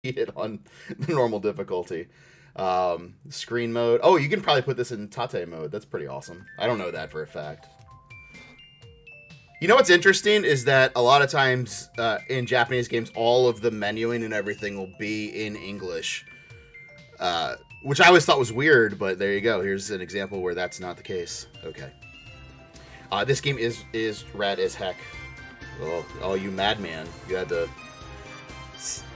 it on the normal difficulty. Screen mode. Oh, you can probably put this in Tate mode. That's pretty awesome. I don't know that for a fact. You know what's interesting is that a lot of times in Japanese games, all of the menuing and everything will be in English, which I always thought was weird, but there you go. Here's an example where that's not the case. Okay. This game is rad as heck. Oh, you madman. You had to...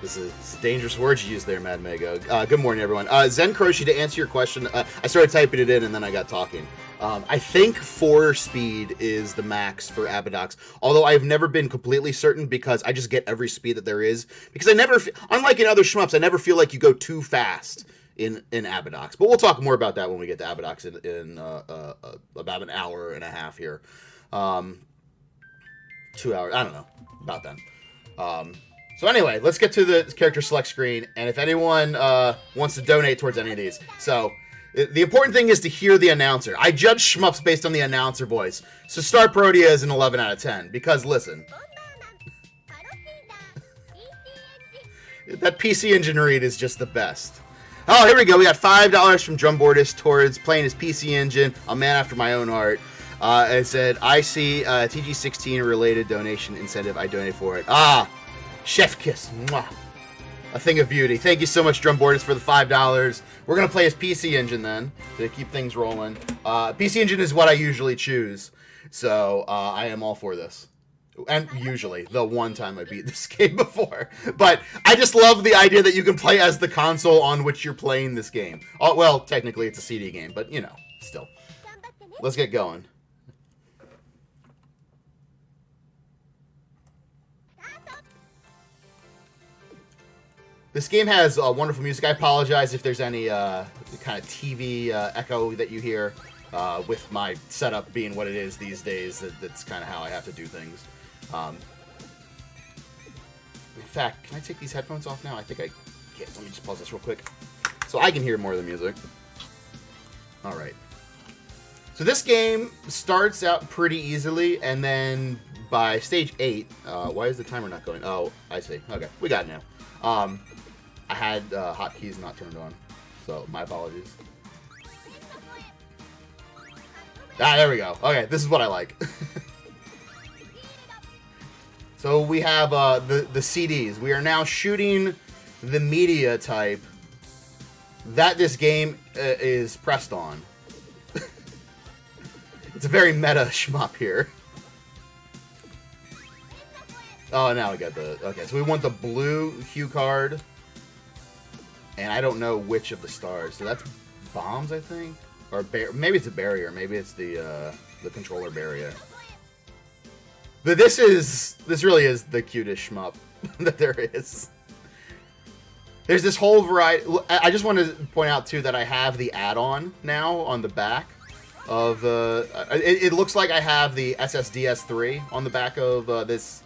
This is dangerous words you used there, Mad Mago. Good morning, everyone. Zen Croshi, to answer your question, I started typing it in and then I got talking. I think 4 speed is the max for Abbott Ox, although I've never been completely certain because I just get every speed that there is. Because I never, unlike in other shmups, I never feel like you go too fast in Abbott Ox. But we'll talk more about that when we get to Abbott Ox in about an hour and a half here. 2 hours, I don't know, about then. So anyway, let's get to the character select screen, and if anyone wants to donate towards any of these. So, the important thing is to hear the announcer. I judge shmups based on the announcer voice. So Star Parodia is an 11 out of 10, because listen. That PC Engine read is just the best. Oh, here we go. We got $5 from Drumboardist towards playing his PC Engine, a man after my own heart. It said, I see TG16 related donation incentive. I donate for it. Ah! Chef kiss. Mwah. A thing of beauty. Thank you so much, Drumboarders, for the $5. We're going to play as PC Engine then, to keep things rolling. PC Engine is what I usually choose, so I am all for this. And usually, the one time I beat this game before. But I just love the idea that you can play as the console on which you're playing this game. Oh, well, technically it's a CD game, but, you know, still. Let's get going. This game has wonderful music. I apologize if there's any kind of TV echo that you hear with my setup being what it is these days. That's kind of how I have to do things. In fact, can I take these headphones off now? I think I can. Let me just pause this real quick so I can hear more of the music. All right. So this game starts out pretty easily, and then by stage 8, why is the timer not going? Oh, I see. Okay, we got it now. I had hotkeys not turned on, so my apologies. Ah, there we go. Okay, this is what I like. So we have the CDs. We are now shooting the media type that this game is pressed on. It's a very meta shmup here. Oh, now we got the... Okay, so we want the blue hue card. And I don't know which of the stars. So that's bombs, I think? Or maybe it's a barrier. Maybe it's the controller barrier. But this really is the cutest shmup that there is. There's this whole variety... I just want to point out, too, that I have the add-on now on the back of... It looks like I have the SSDS3 on the back of this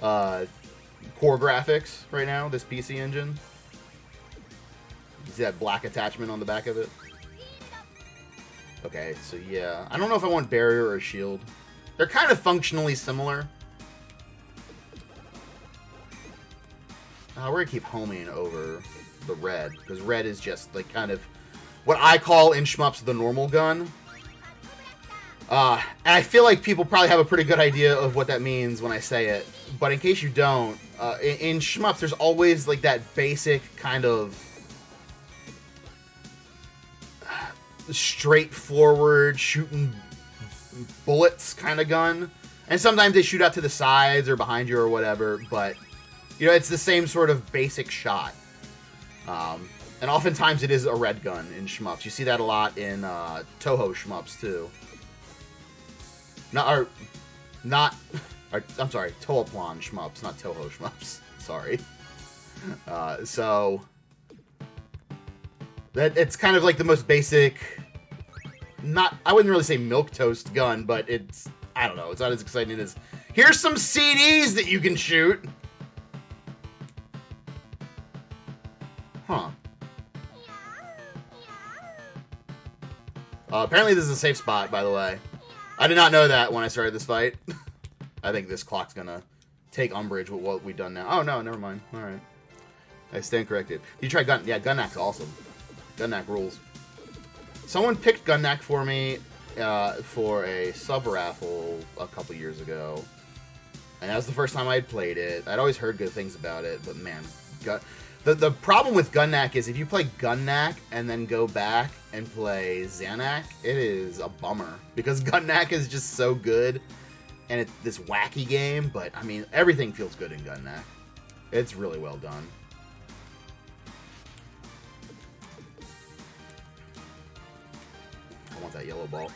core graphics right now, this PC Engine. You see that black attachment on the back of it? Okay, so yeah. I don't know if I want barrier or shield. They're kind of functionally similar. We're going to keep homing over the red, because red is just like kind of what I call in shmups the normal gun. And I feel like people probably have a pretty good idea of what that means when I say it. But in case you don't, in shmups there's always like that basic kind of straightforward shooting bullets kind of gun, and sometimes they shoot out to the sides or behind you or whatever, but you know, it's the same sort of basic shot, and oftentimes it is a red gun in shmups. You see that a lot in Toho shmups too. I'm sorry, Toaplan shmups, not Toho shmups. Sorry. So that it's kind of like the most basic, I wouldn't really say milquetoast gun, but it's, I don't know, it's not as exciting as, here's some CDs that you can shoot. Huh. Apparently this is a safe spot, by the way. I did not know that when I started this fight. I think this clock's gonna take umbrage with what we've done now. Oh no, never mind. Alright. I stand corrected. You try Gun... Yeah, Gunnack's awesome. Gunnack rules. Someone picked Gunnack for me for a sub-raffle a couple years ago. And that was the first time I had played it. I'd always heard good things about it, but man... The problem with Gunnack is if you play Gunnack and then go back and play Xanac, it is a bummer. Because Gunnack is just so good, and it's this wacky game, but, I mean, everything feels good in Gunnack. It's really well done. I want that yellow ball.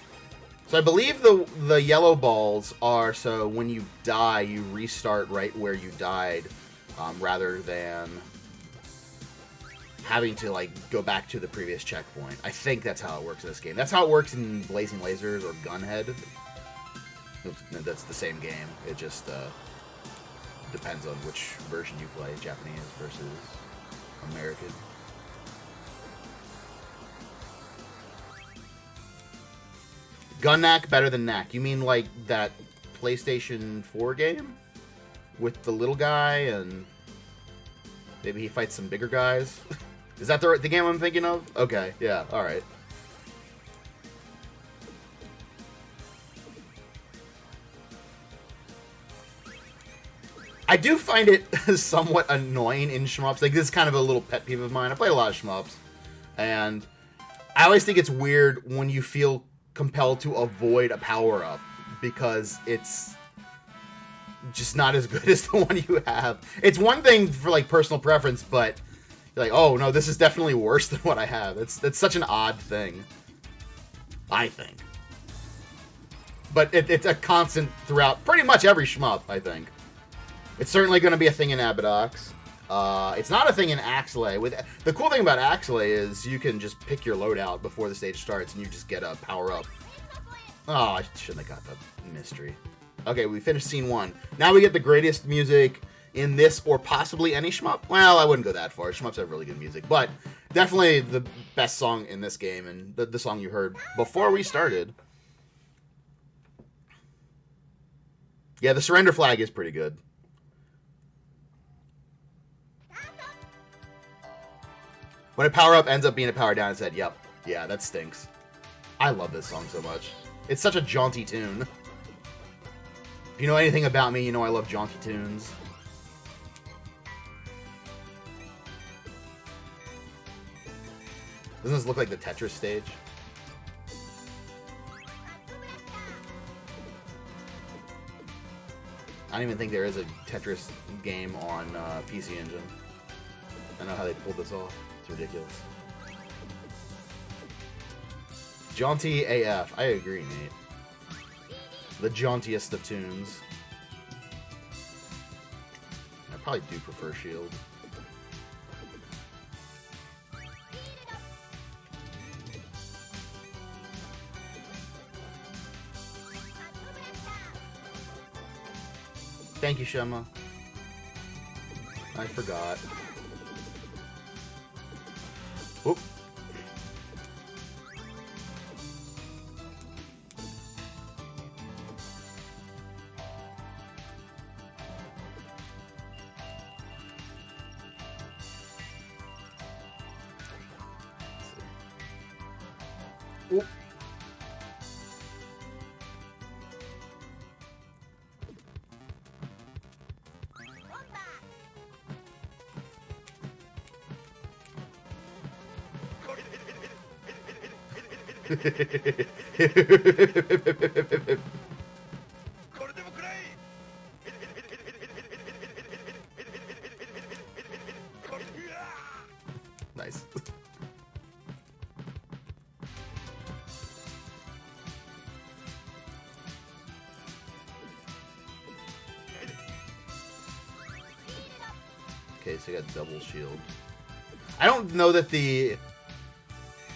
So I believe the yellow balls are so when you die, you restart right where you died, rather than having to like go back to the previous checkpoint. I think that's how it works in this game. That's how it works in Blazing Lasers or Gunhead. That's the same game. It just depends on which version you play, Japanese versus American. Gunnack better than Knack. You mean like that PlayStation 4 game? With the little guy and maybe he fights some bigger guys? Is that the game I'm thinking of? Okay, yeah, alright. I do find it somewhat annoying in shmups. Like, this is kind of a little pet peeve of mine. I play a lot of shmups, and I always think it's weird when you feel compelled to avoid a power-up because it's just not as good as the one you have. It's one thing for, like, personal preference, but you're like, oh, no, this is definitely worse than what I have. That's such an odd thing, I think. But it's a constant throughout pretty much every shmup, I think. It's certainly going to be a thing in Abbott Ox. It's not a thing in Axelay. The cool thing about Axelay is you can just pick your loadout before the stage starts and you just get a power-up. Oh, I shouldn't have got the mystery. Okay, we finished scene 1. Now we get the greatest music in this or possibly any shmup. Well, I wouldn't go that far. Shmups have really good music. But definitely the best song in this game and the song you heard before we started. Yeah, the surrender flag is pretty good. When a power-up ends up being a power-down, it said, yep, yeah, that stinks. I love this song so much. It's such a jaunty tune. If you know anything about me, you know I love jaunty tunes. Doesn't this look like the Tetris stage? I don't even think there is a Tetris game on PC Engine. I know how they pulled this off. It's ridiculous. Jaunty AF. I agree, Nate. The jauntiest of tunes. I probably do prefer Shield. Thank you, Shema. I forgot. Oop. Oop. Nice. Okay, so you got double shield. I don't know that the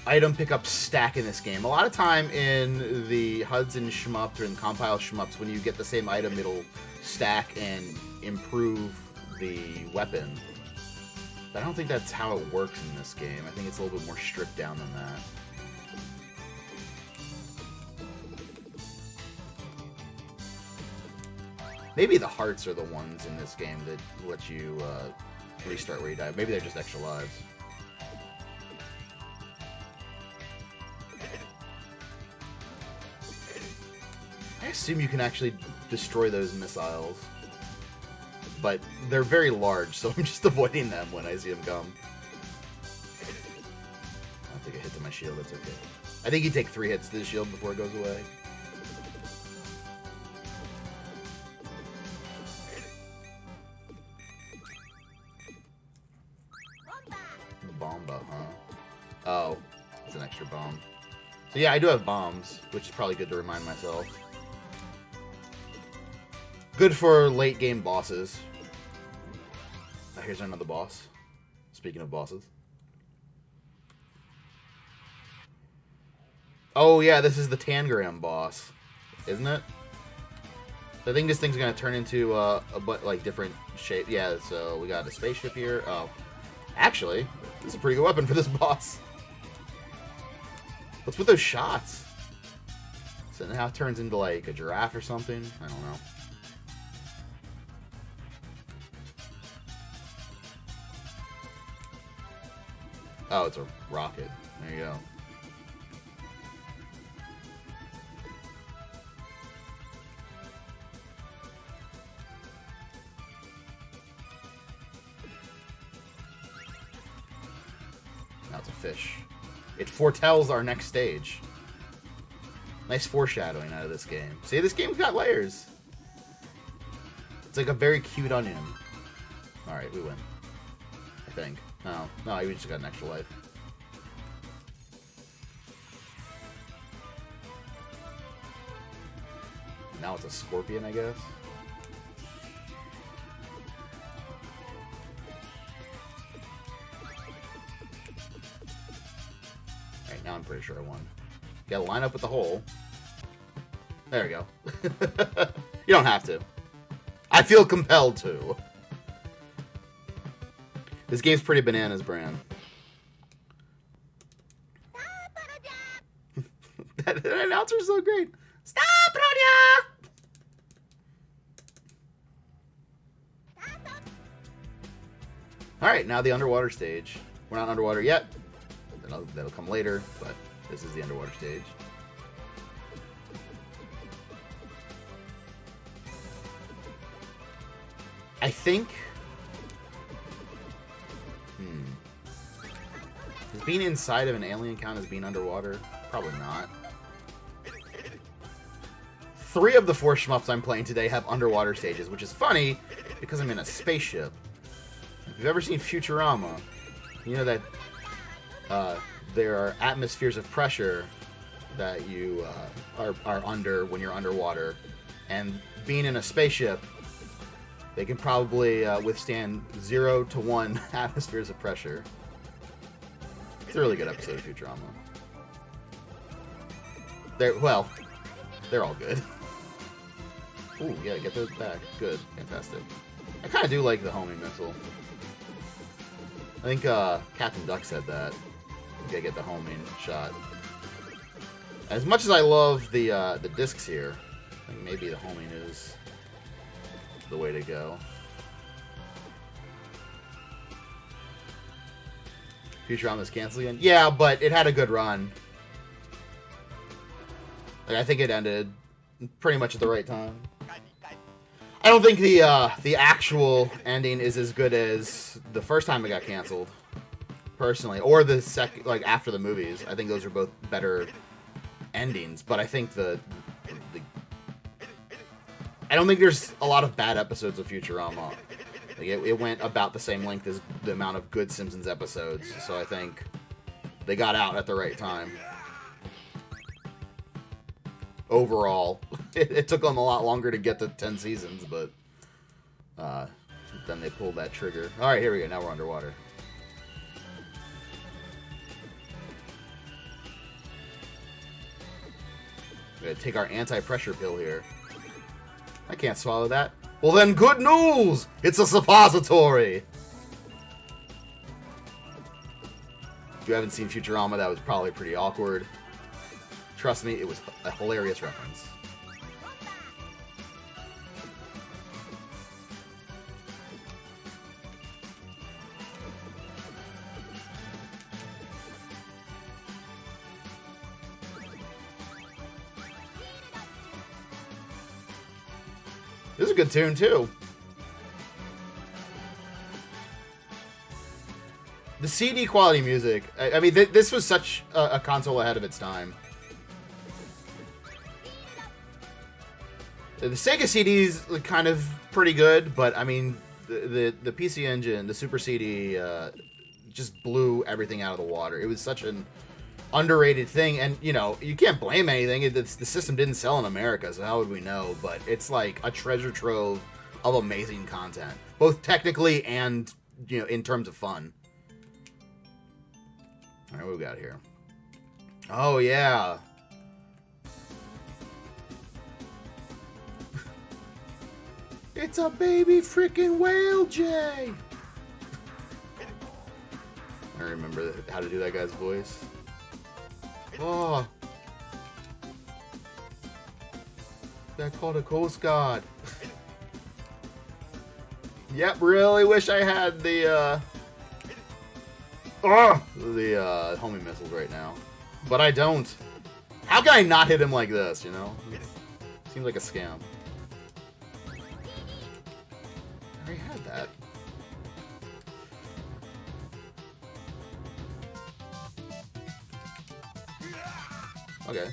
item pickup stack in this game. A lot of time in the Hudson shmups or in compile shmups, when you get the same item, it'll stack and improve the weapon. But I don't think that's how it works in this game. I think it's a little bit more stripped down than that. Maybe the hearts are the ones in this game that let you restart where you die. Maybe they're just extra lives. I assume you can actually destroy those missiles. But they're very large, so I'm just avoiding them when I see them come. I'll take a hit to my shield, that's okay. I think you take 3 hits to the shield before it goes away. Bomba, huh? Oh, it's an extra bomb. So yeah, I do have bombs, which is probably good to remind myself. Good for late game bosses. Oh, here's another boss. Speaking of bosses. Oh yeah, this is the Tangram boss, isn't it? So I think this thing's gonna turn into like different shape. Yeah, so we got a spaceship here. Oh, actually, this is a pretty good weapon for this boss. What's with those shots? So now it turns into like a giraffe or something. I don't know. Oh, it's a rocket. There you go. Now it's a fish. It foretells our next stage. Nice foreshadowing out of this game. See, this game's got layers. It's like a very cute onion. Alright, we win. I think. No, we just got an extra life. Now it's a scorpion, I guess. Alright, now I'm pretty sure I won. Gotta line up with the hole. There we go. You don't have to. I feel compelled to. This game's pretty bananas, Bran. That announcer's so great. Stop, Parodia! Alright, now the underwater stage. We're not underwater yet. That'll come later, but this is the underwater stage. I think... Does being inside of an alien count as being underwater? Probably not. 3 of the 4 shmups I'm playing today have underwater stages, which is funny because I'm in a spaceship. If you've ever seen Futurama, you know that there are atmospheres of pressure that you are under when you're underwater. And being in a spaceship, they can probably withstand 0 to 1 atmospheres of pressure. It's a really good episode of Futurama. They're all good. Ooh, yeah, get those back. Good. Fantastic. I kind of do like the homing missile. I think Captain Duck said that. You gotta get the homing shot. As much as I love the discs here, I think maybe the homing is the way to go. Futurama's canceled again? Yeah, but it had a good run. Like, I think it ended pretty much at the right time. I don't think the actual ending is as good as the first time it got canceled, personally, or the second, like after the movies. I think those are both better endings, but I think I don't think there's a lot of bad episodes of Futurama. Like it went about the same length as the amount of good Simpsons episodes, so I think they got out at the right time. Overall, it took them a lot longer to get to 10 seasons, but then they pulled that trigger. All right, here we go. Now we're underwater. We gotta take our anti-pressure pill here. I can't swallow that. Well then, good news! It's a suppository! If you haven't seen Futurama, that was probably pretty awkward. Trust me, it was a hilarious reference. This is a good tune, too. The CD quality music. I mean, this was such a console ahead of its time. The Sega CD's kind of pretty good, but I mean, the PC Engine, the Super CD, just blew everything out of the water. It was such an underrated thing, and you know, you can't blame anything. The system didn't sell in America, so how would we know? But it's like a treasure trove of amazing content, both technically and, you know, in terms of fun. All right, what we got here? Oh yeah. It's a baby freaking whale, Jay. I remember how to do that guy's voice. Oh. They're called a Coast Guard. Yep, really wish I had the homing missiles right now. But I don't. How can I not hit him like this, you know? Seems like a scam. I already had that. Okay.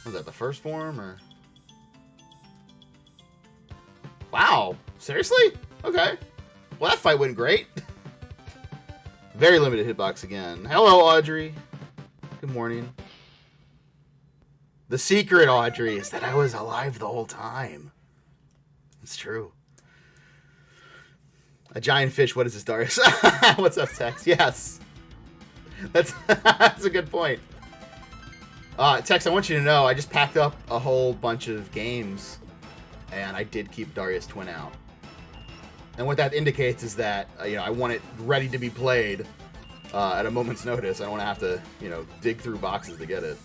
Was that the first form, or? Wow! Seriously? Okay. Well, that fight went great. Very limited hitbox again. Hello, Audrey. Good morning. The secret, Audrey, is that I was alive the whole time. It's true. A giant fish. What is this, Darius? What's up, Tex? Yes. That's a good point. Tex, I want you to know I just packed up a whole bunch of games, and I did keep Darius Twin out. And what that indicates is that you know, I want it ready to be played at a moment's notice. I don't want to have to, you know, dig through boxes to get it.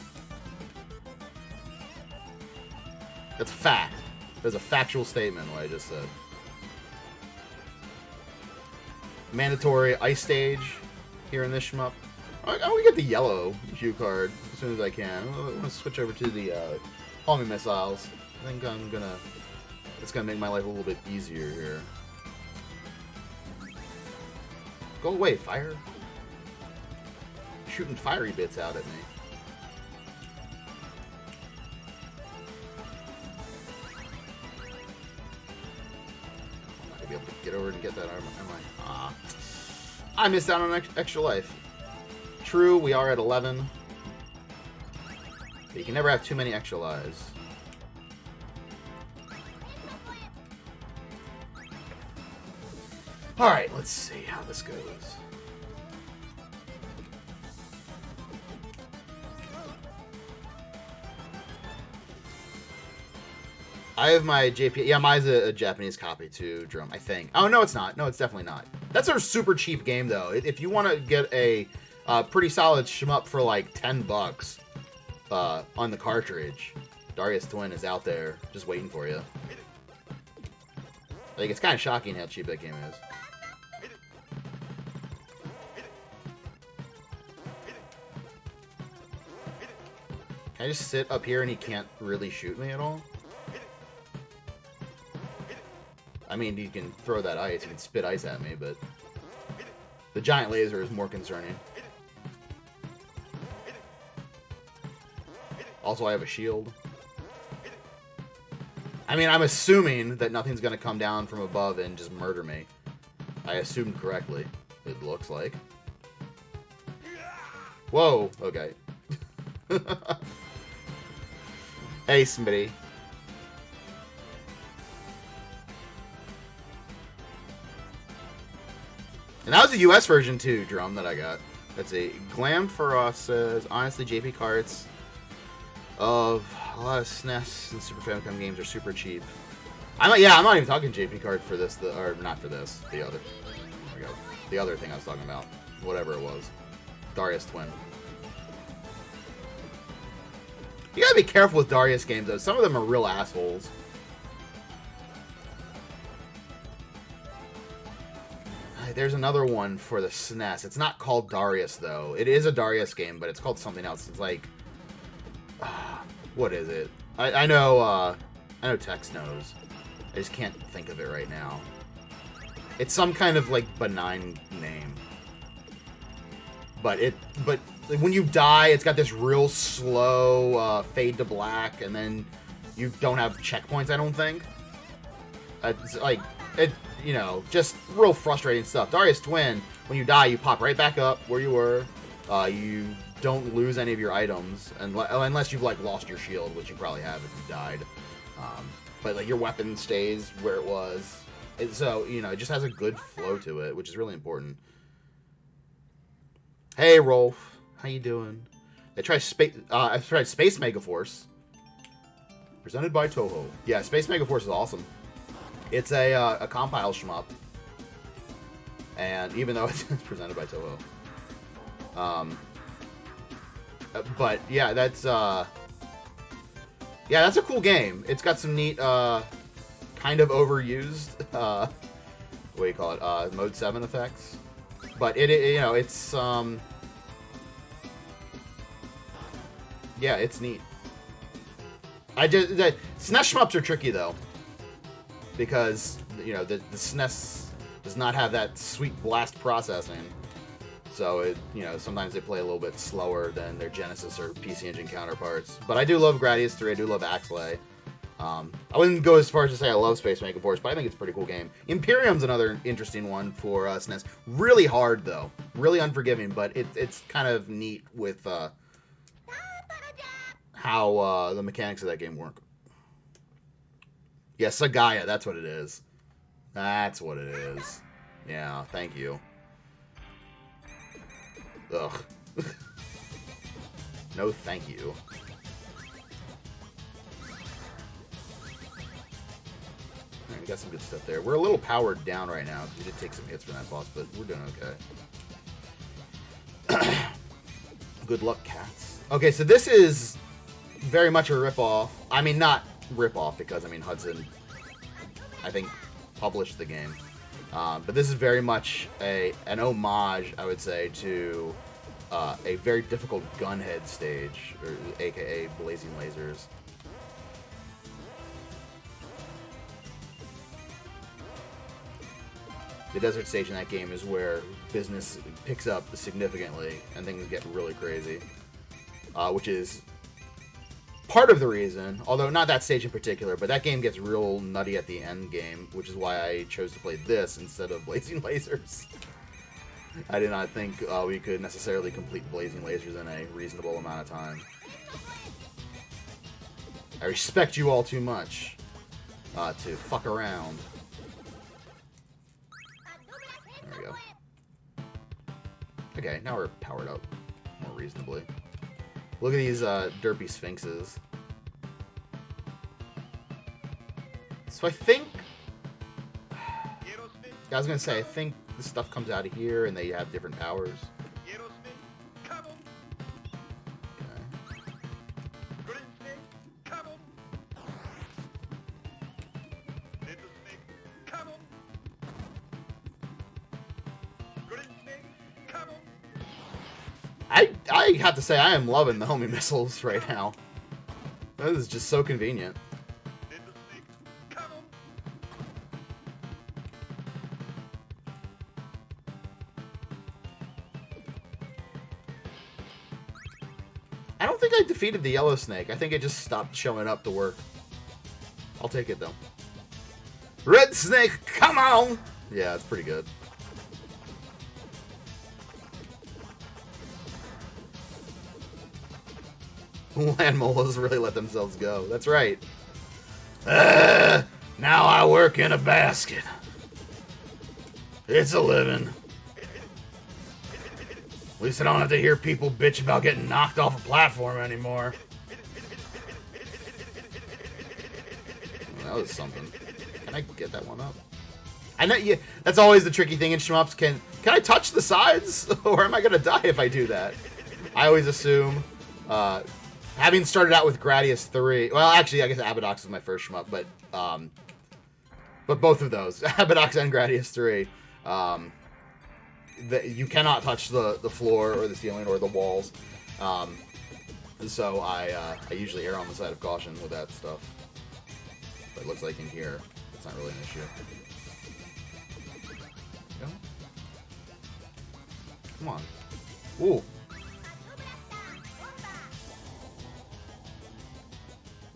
That's fact. There's a factual statement what I just said. Mandatory ice stage here in this shmup. I want to get the yellow cue card as soon as I can. I want to switch over to the homing missiles. I think it's gonna make my life a little bit easier here. Go away, fire! Shooting fiery bits out at me. I'm not gonna be able to get over and get that armor, am I? Ah, I missed out on extra life. True, we are at 11. But you can never have too many extra lives. Alright, let's see how this goes. I have my JP. Yeah, mine's a Japanese copy too, Drum, I think. Oh, no, it's not. No, it's definitely not. That's a super cheap game, though. If you want to get a pretty solid shmup for like $10 on the cartridge, Darius Twin is out there just waiting for you. Like, it's kind of shocking how cheap that game is. Can I just sit up here and he can't really shoot me at all? I mean, you can throw that ice, you can spit ice at me, but the giant laser is more concerning. Also, I have a shield. I mean, I'm assuming that nothing's going to come down from above and just murder me. I assumed correctly, it looks like. Whoa, okay. Hey, Smitty. And that was the US version too, Drum, that I got. Let's see. Glam for us says, honestly, JP carts of a lot of SNES and Super Famicom games are super cheap. I'm not even talking JP card for this, or not for this, the other. There we go. The other thing I was talking about. Whatever it was. Darius Twin. You gotta be careful with Darius games, though. Some of them are real assholes. There's another one for the SNES. It's not called Darius, though. It is a Darius game, but it's called something else. It's like... what is it? I know I know Tex knows. I just can't think of it right now. It's some kind of, like, benign name. But when you die, it's got this real slow fade to black, and then you don't have checkpoints, I don't think. It's like, you know, just real frustrating stuff. Darius Twin, when you die, you pop right back up where you were. You don't lose any of your items, unless you've, like, lost your shield, which you probably have if you died. But, like, your weapon stays where it was. So, you know, it just has a good flow to it, which is really important. Hey, Rolf. How you doing? I tried Space Megaforce. Presented by Toho. Yeah, Space Megaforce is awesome. It's a compile shmup. And even though it's presented by Toho. But, yeah, that's a cool game. It's got some neat, kind of overused, what do you call it, Mode 7 effects. But you know, it's, yeah, it's neat. The SNES shmups are tricky, though. Because, you know, the SNES does not have that sweet blast processing. So, you know, sometimes they play a little bit slower than their Genesis or PC Engine counterparts. But I do love Gradius 3, I do love Axlay. I wouldn't go as far as to say I love Space Megaforce, but I think it's a pretty cool game. Imperium's another interesting one for SNES. Really hard, though. Really unforgiving, but it's kind of neat with how the mechanics of that game work. Yeah, Sagaya, that's what it is. That's what it is. Yeah, thank you. Ugh. No, thank you. Alright, we got some good stuff there. We're a little powered down right now, because we did take some hits from that boss, but we're doing okay. Good luck, cats. Okay, so this is very much a ripoff. I mean, not ripoff, because, I mean, Hudson, I think, published the game. But this is very much an homage, I would say, to a very difficult gunhead stage, or aka Blazing Lasers. The desert stage in that game is where business picks up significantly and things get really crazy, which is part of the reason, although not that stage in particular, but that game gets real nutty at the end game, which is why I chose to play this instead of Blazing Lasers. I did not think we could necessarily complete Blazing Lasers in a reasonable amount of time. I respect you all too much to fuck around. There we go. Okay, now we're powered up more reasonably. Look at these derpy sphinxes. So I think... I was going to say, I think the stuff comes out of here and they have different powers. I have to say, I am loving the homing missiles right now. This is just so convenient. I don't think I defeated the yellow snake. I think it just stopped showing up to work. I'll take it, though. Red snake, come on! Yeah, it's pretty good. Land moles really let themselves go. That's right. Now I work in a basket. It's a living. At least I don't have to hear people bitch about getting knocked off a platform anymore. That was something. Can I get that one up? I know. Yeah, that's always the tricky thing in shmups. Can I touch the sides, or am I gonna die if I do that? I always assume. Having started out with Gradius 3, well, actually, I guess Abbott Ox was my first shmup, but both of those, Abbott Ox and Gradius 3, you cannot touch the floor or the ceiling or the walls. So I usually err on the side of caution with that stuff. But it looks like in here, it's not really an issue. Go. Come on. Ooh.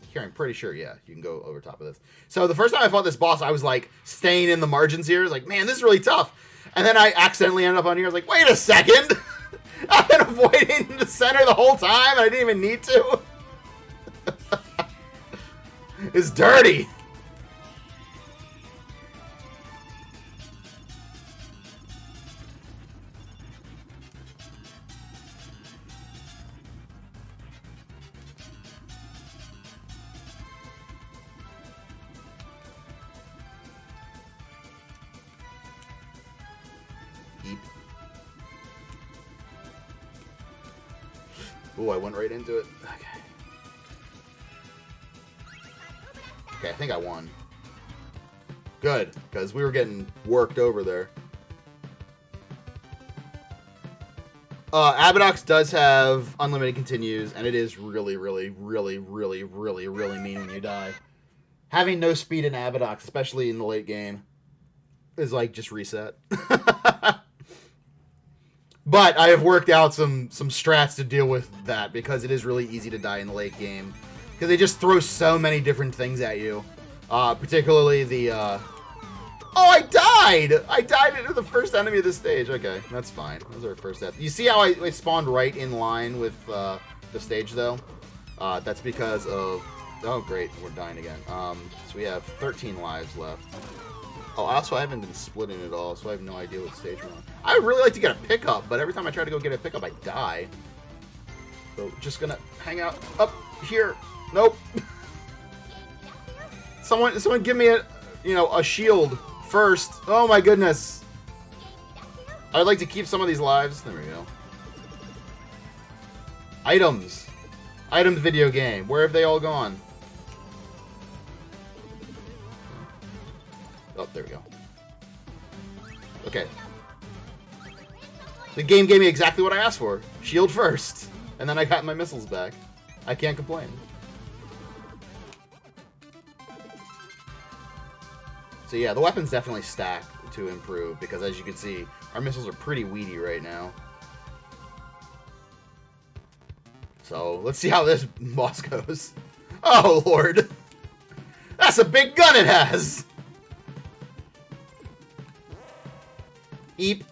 Here, I'm pretty sure, yeah, you can go over top of this. So the first time I fought this boss, I was like staying in the margins here. I was like, man, this is really tough. And then I accidentally ended up on here. I was like, wait a second. I've been avoiding the center the whole time, and I didn't even need to. It's dirty. Ooh, I went right into it. Okay. Okay, I think I won. Good, because we were getting worked over there. Abbott Ox does have unlimited continues, and it is really, really, really, really, really, really mean when you die. Having no speed in Abbott Ox, especially in the late game, is like just reset. But I have worked out some strats to deal with that, because it is really easy to die in the late game. Because they just throw so many different things at you. Particularly the... Oh, I died! I died into the first enemy of this stage. Okay, that's fine. That was our first death. You see how I spawned right in line with the stage, though? That's because of... Oh, great. We're dying again. So we have 13 lives left. Oh, also, I haven't been splitting at all, so I have no idea what stage we're on. I would really like to get a pickup, but every time I try to go get a pickup, I die. So, just gonna hang out up here. Nope. Someone give me a shield first. Oh my goodness. I'd like to keep some of these lives. There we go. Items. Items video game. Where have they all gone? Oh, there we go. Okay. The game gave me exactly what I asked for. Shield first. And then I got my missiles back. I can't complain. So yeah, the weapons definitely stack to improve, because as you can see, our missiles are pretty weedy right now. So, let's see how this boss goes. Oh, Lord. That's a big gun it has! Eep.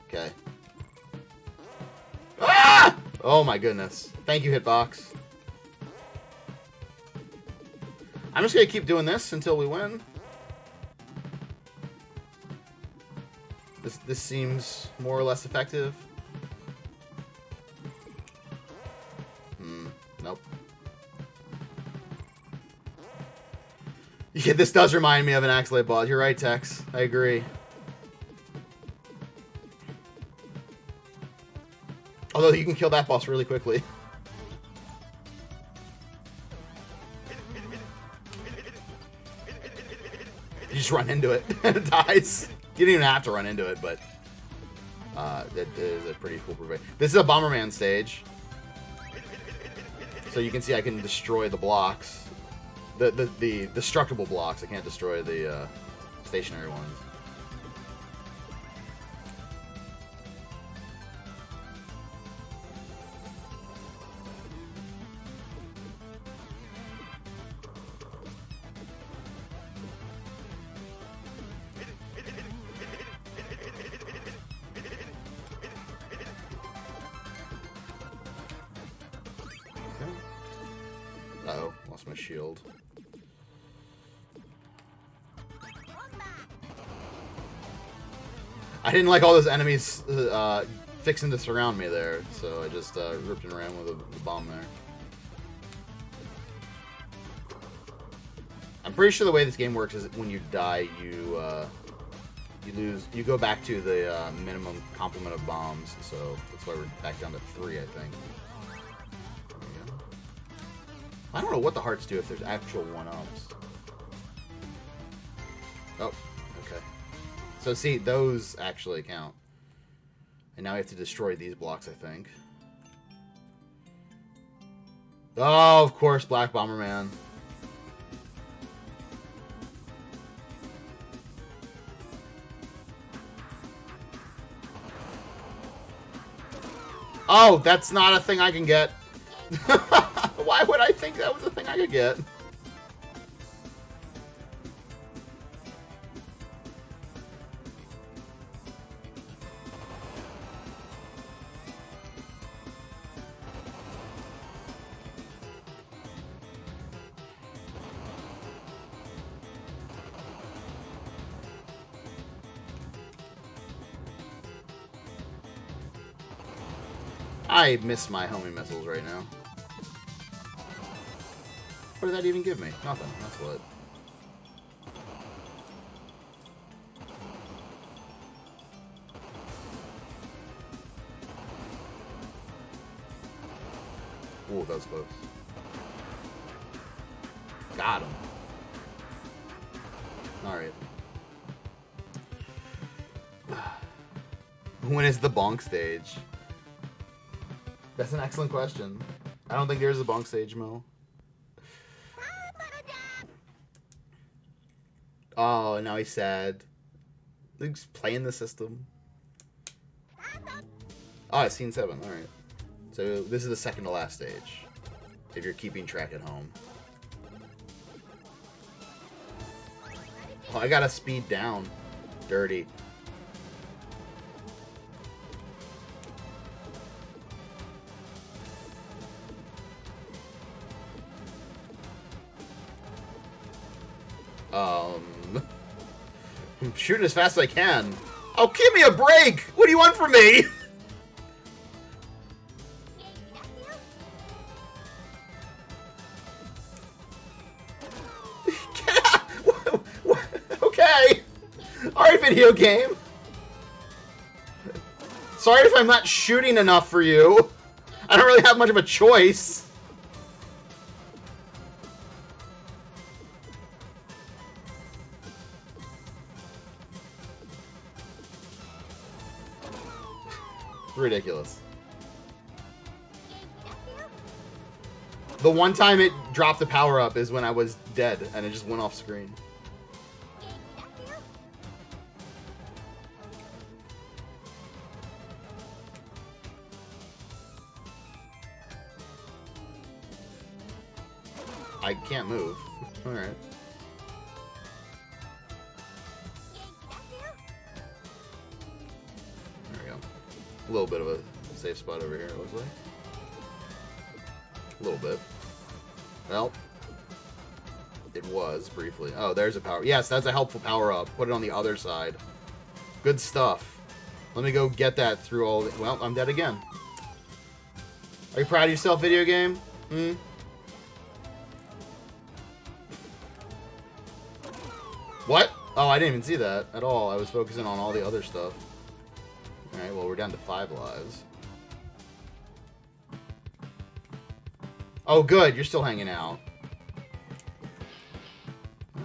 Okay. Ah! Oh my goodness. Thank you, Hitbox. I'm just gonna keep doing this until we win. This seems more or less effective. Nope. Yeah, this does remind me of an Axelate boss. You're right, Tex. I agree. Although you can kill that boss really quickly. You just run into it and it dies. You didn't even have to run into it, but that is a pretty cool prevent. This is a Bomberman stage. So you can see I can destroy the blocks. The destructible blocks. I can't destroy the stationary ones. Uh-oh, lost my shield. I didn't like all those enemies fixing to surround me there, so I just ripped and ran with the bomb there. I'm pretty sure the way this game works is when you die, you go back to the minimum complement of bombs, so that's why we're back down to 3, I think. I don't know what the hearts do if there's actual 1-ups. Oh, okay. So see, those actually count. And now we have to destroy these blocks, I think. Oh, of course, Black Bomberman. Oh, that's not a thing I can get. Why would I think that was a thing I could get? I miss my homing missiles right now. What did that even give me? Nothing. That's what. Ooh, that was close. Got him. Alright. When is the bonk stage? That's an excellent question. I don't think there's a bonk stage, Mo. Oh, now he's sad. He's playing the system. Oh, it's scene 7. Alright. So this is the second to last stage. If you're keeping track at home. Oh, I gotta speed down. Dirty. I'm shooting as fast as I can. Oh, give me a break! What do you want from me? Okay. Alright, video game. Sorry if I'm not shooting enough for you. I don't really have much of a choice. Ridiculous. The one time it dropped the power up is when I was dead and it just went off screen. I can't move. Alright. A little bit of a safe spot over here, it looks like. A little bit. Well, it was briefly. Oh, there's a power. Yes, that's a helpful power up. Put it on the other side. Good stuff. Let me go get that through all the... Well, I'm dead again. Are you proud of yourself, video game? Hmm? What? Oh, I didn't even see that at all. I was focusing on all the other stuff. Alright, well, we're down to 5 lives. Oh, good. You're still hanging out.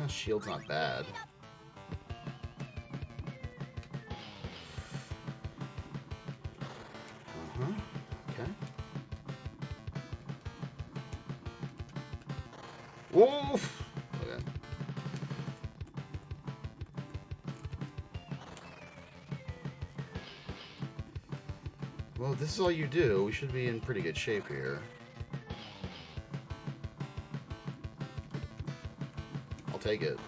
Shield's not bad. Okay. Oof! Okay. Well, this is all you do. We should be in pretty good shape here. I'll take it.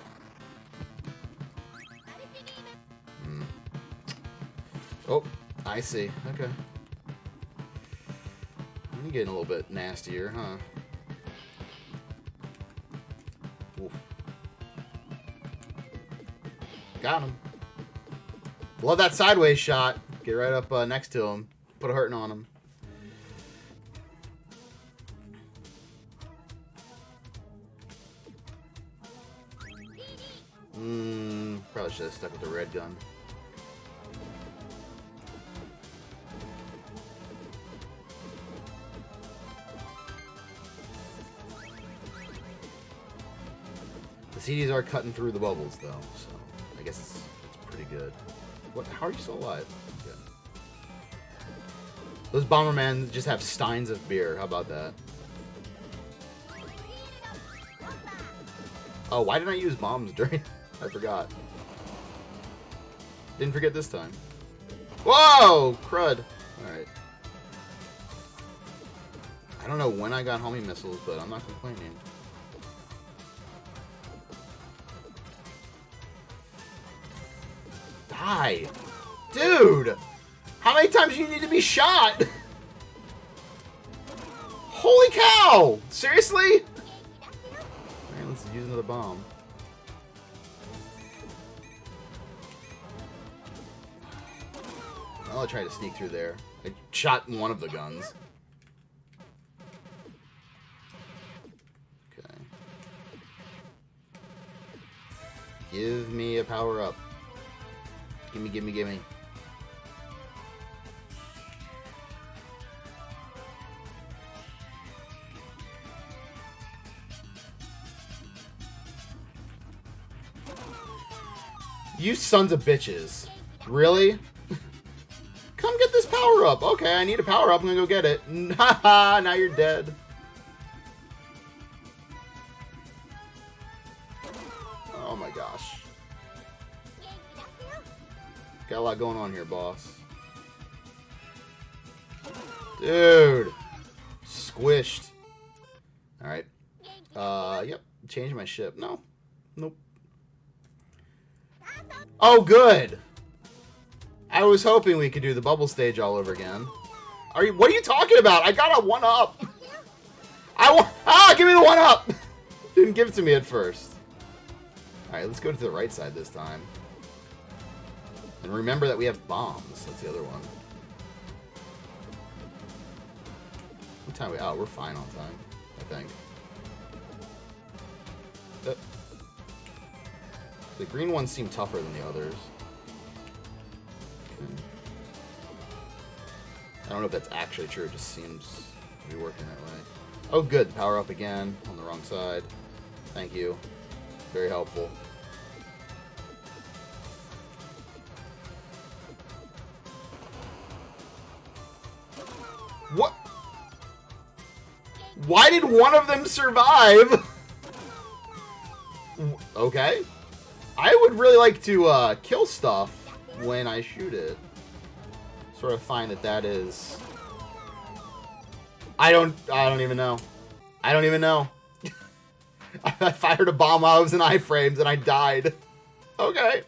Oh, I see. Okay. I'm getting a little bit nastier, huh? Oof. Got him. Love that sideways shot. Get right up next to him. Put a hurting on him. Probably should have stuck with the red gun. The CDs are cutting through the bubbles, though, so I guess it's pretty good. What? How are you still alive? Okay. Those Bombermen just have steins of beer. How about that? Oh, why didn't I use bombs during... I forgot. Didn't forget this time. Whoa! Crud. Alright. I don't know when I got homing missiles, but I'm not complaining. Die! Dude! How many times do you need to be shot? Holy cow! Seriously? Alright, let's use another bomb. I'll try to sneak through there. I shot one of the guns. Okay. Give me a power up. Gimme, gimme, gimme. You sons of bitches. Really? Come get this power up. Okay, I need a power up. I'm gonna go get it. Haha, now you're dead. Oh my gosh. Got a lot going on here, boss. Dude. Squished. Alright. Yep. Change my ship. No. Nope. Oh, good. I was hoping we could do the bubble stage all over again. What are you talking about? I got a 1-up. Give me the 1-up. Didn't give it to me at first. Alright, let's go to the right side this time. And remember that we have bombs. That's the other one. What time are we out? We're fine on time, I think. The green ones seem tougher than the others. Okay. I don't know if that's actually true. It just seems to be working that way. Oh, good. Power up again on the wrong side. Thank you. Very helpful. What? Why did one of them survive? Okay. I would really like to kill stuff when I shoot it. Sort of find that is... I don't even know. I don't even know. I fired a bomb while I was in iframes and I died. Okay.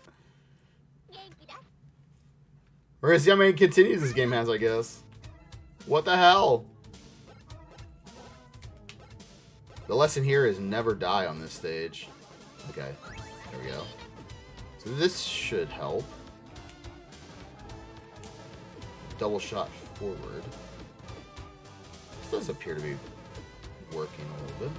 We're gonna see how many continues this game has, I guess. What the hell? The lesson here is never die on this stage. Okay, there we go. So this should help. Double shot forward. This does appear to be working a little bit.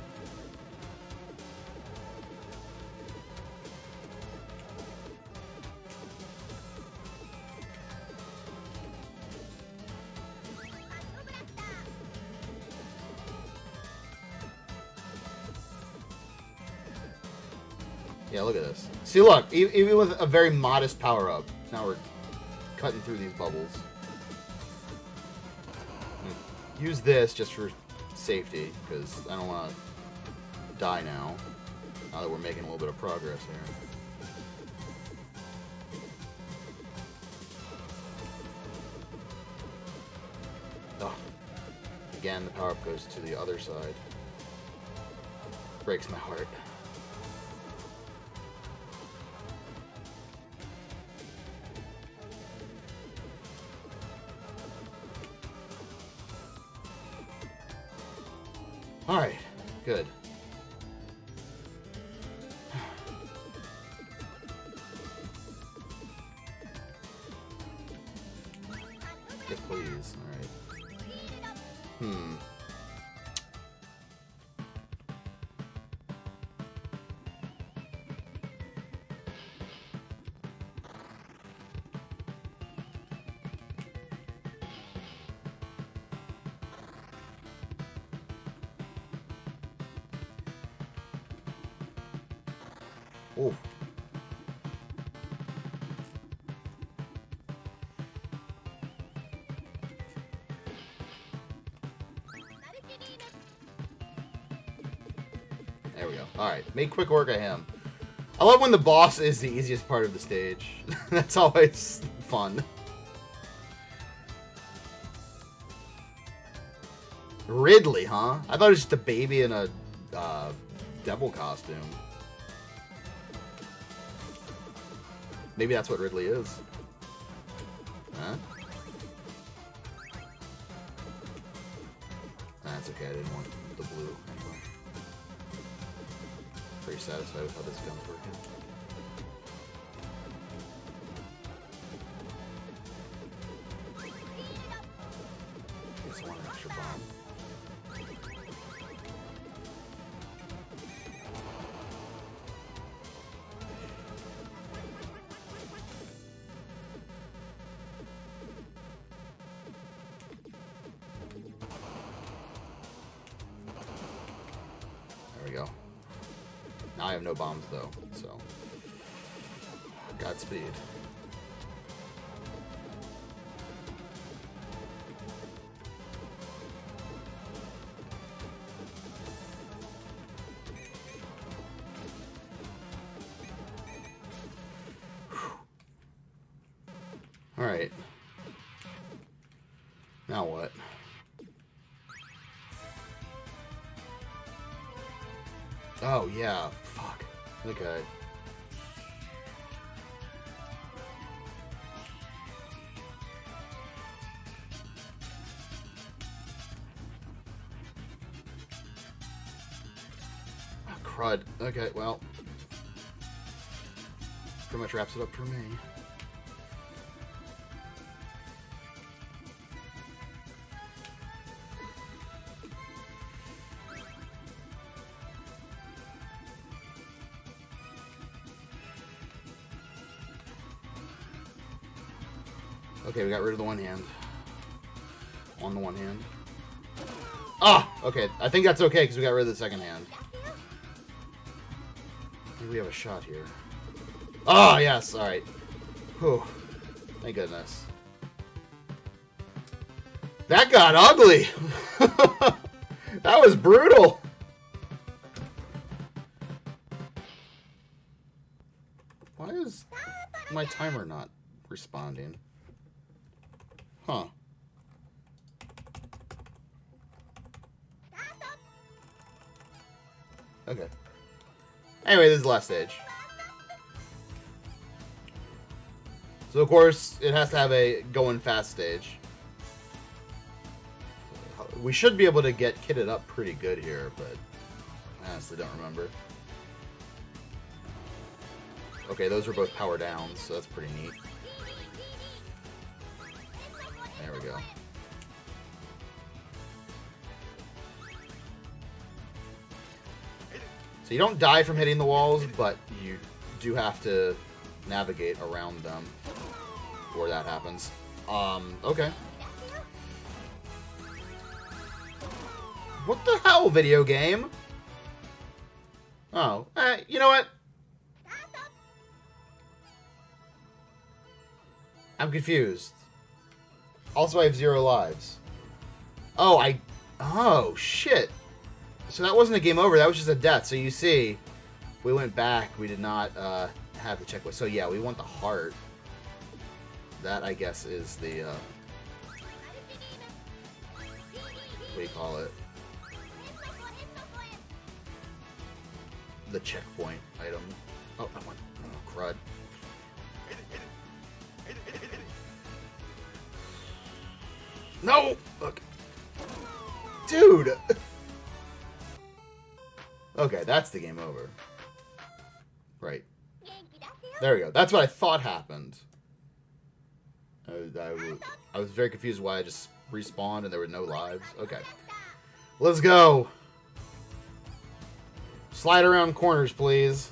Yeah, look at this. See, look, even with a very modest power-up, now we're cutting through these bubbles. Use this just for safety, because I don't want to die now that we're making a little bit of progress here. Oh. Again, the power-up goes to the other side. Breaks my heart. Alright, good. Yes, please. Alright. Oh. There we go. Alright, make quick work of him. I love when the boss is the easiest part of the stage. That's always fun. Ridley, huh? I thought it was just a baby in a devil costume. Maybe that's what Ridley is. Huh? That's okay, I didn't want the blue anyway. Pretty satisfied with how this gun's working. Just want an extra bomb. There we go. Now I have no bombs though, so Godspeed. All right. Now what? Oh, yeah. Fuck. Okay. Oh, crud. Okay, well. Pretty much wraps it up for me. Okay, we got rid of the one hand. On the one hand. Ah! Okay, I think that's okay because we got rid of the second hand. I think we have a shot here. Ah, yes, alright. Whew. Thank goodness. That got ugly! That was brutal! Why is my timer not responding? Huh. Okay. Anyway, this is the last stage. So, of course, it has to have a going fast stage. We should be able to get kitted up pretty good here, but I honestly don't remember. Okay, those are both power downs, so that's pretty neat. There we go. So you don't die from hitting the walls, but you do have to navigate around them before that happens. Okay. What the hell, video game? Oh, you know what? I'm confused. Also, I have 0 lives. Oh, shit. So that wasn't a game over. That was just a death. So you see, we went back. We did not have the checklist. So yeah, we want the heart. That, I guess, is the... what do you call it? The checkpoint item. Oh, I want... oh, crud. No! Look. Dude! Okay, that's the game over. Right. There we go. That's what I thought happened. I was very confused why I just respawned and there were no lives. Okay. Let's go! Slide around corners, please.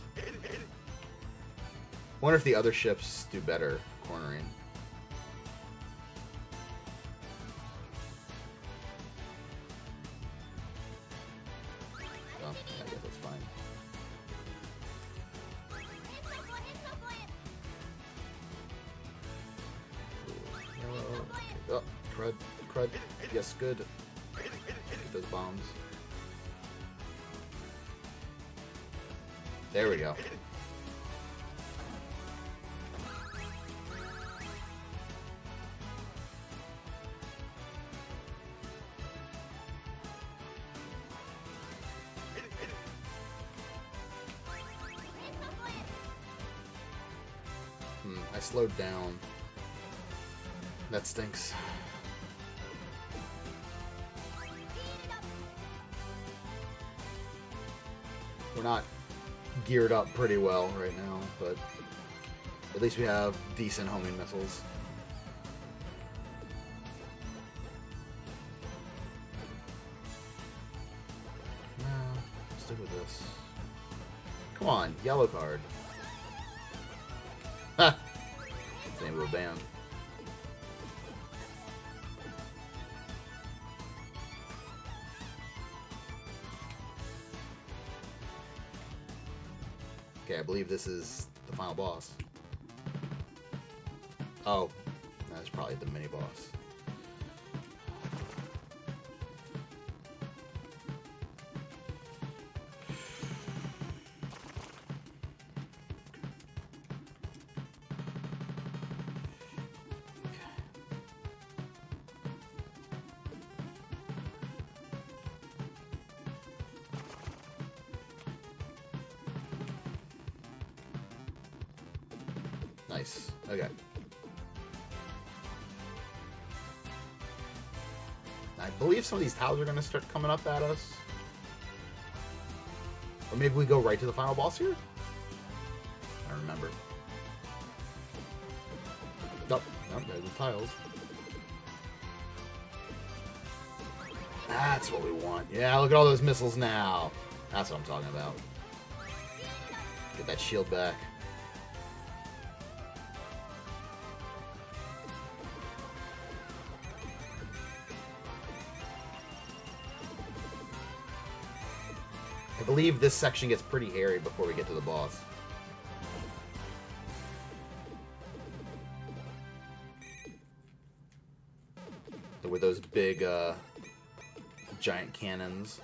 Wonder if the other ships do better cornering. Oh, I guess that's fine. Oh, crud, crud. Yes, good. Get those bombs. There we go. I slowed down. That stinks. We're not geared up pretty well right now, but at least we have decent homing missiles. No, stick with this. Come on, yellow card. Ha! It's the name of a band. Okay, I believe this is the final boss. Oh, that's probably the mini boss. Nice. Okay. I believe some of these tiles are going to start coming up at us. Or maybe we go right to the final boss here? I don't remember. Nope. Nope, there's the tiles. That's what we want. Yeah, look at all those missiles now. That's what I'm talking about. Get that shield back. I believe this section gets pretty hairy before we get to the boss. With those big, giant cannons.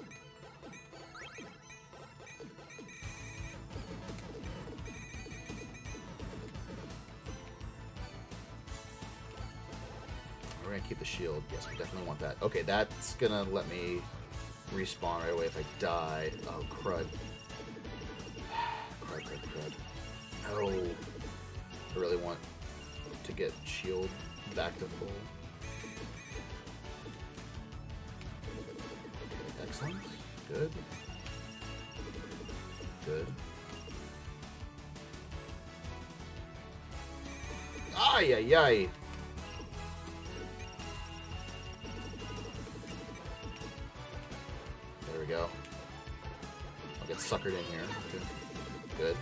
We're gonna keep the shield. Yes, we definitely want that. Okay, that's gonna let me respawn right away if I die. Oh, crud. Crud, crud, crud. Oh. I really want to get shield back to full. Excellent. Good. Good. Ay, ay, ay. There we go. I'll get suckered in here. Good.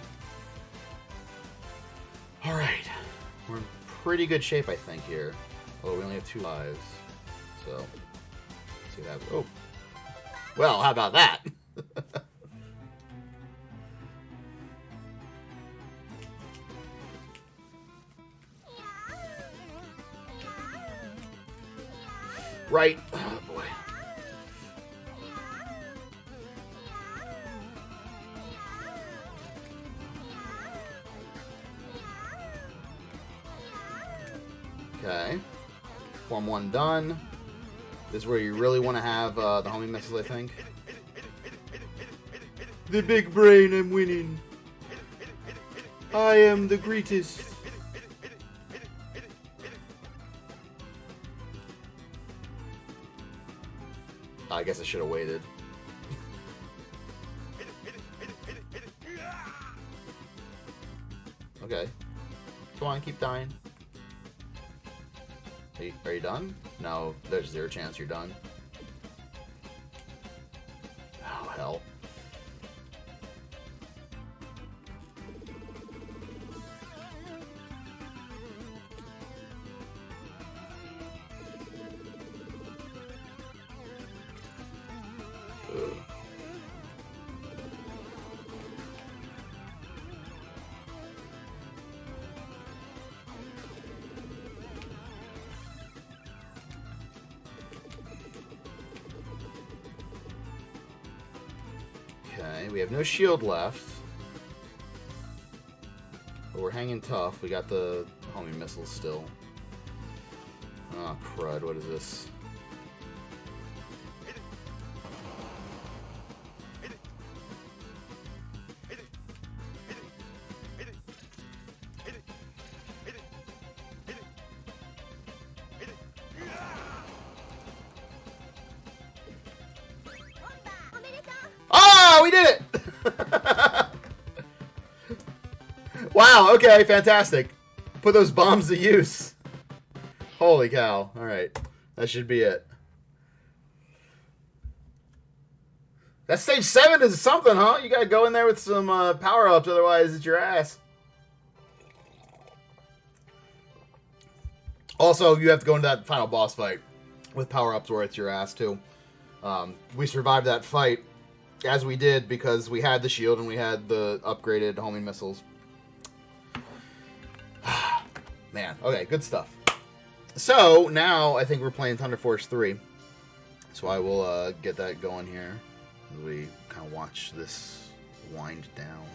Alright. We're in pretty good shape, I think, here. Although we only have 2 lives. So, let's see what happens. Oh. Well, how about that? Right. Oh, boy. Okay. Form 1 done. This is where you really want to have the homing missiles, I think. The big brain, I'm winning. I am the greatest. I guess I should have waited. Okay. Come on, keep dying. Are you done? No, there's 0 chance you're done. Oh, hell. Ugh. Okay, we have no shield left. But we're hanging tough. We got the homing missiles still. Oh, crud. What is this? Oh, we did it! Wow, okay, fantastic. Put those bombs to use. Holy cow. Alright, that should be it. That stage 7 is something, huh? You gotta go in there with some power-ups, otherwise it's your ass. Also, you have to go into that final boss fight with power-ups where it's your ass, too. We survived that fight, as we did, because we had the shield and we had the upgraded homing missiles. Man, okay, good stuff. So, now I think we're playing Thunder Force 3. So I will get that going here as we kind of watch this wind down.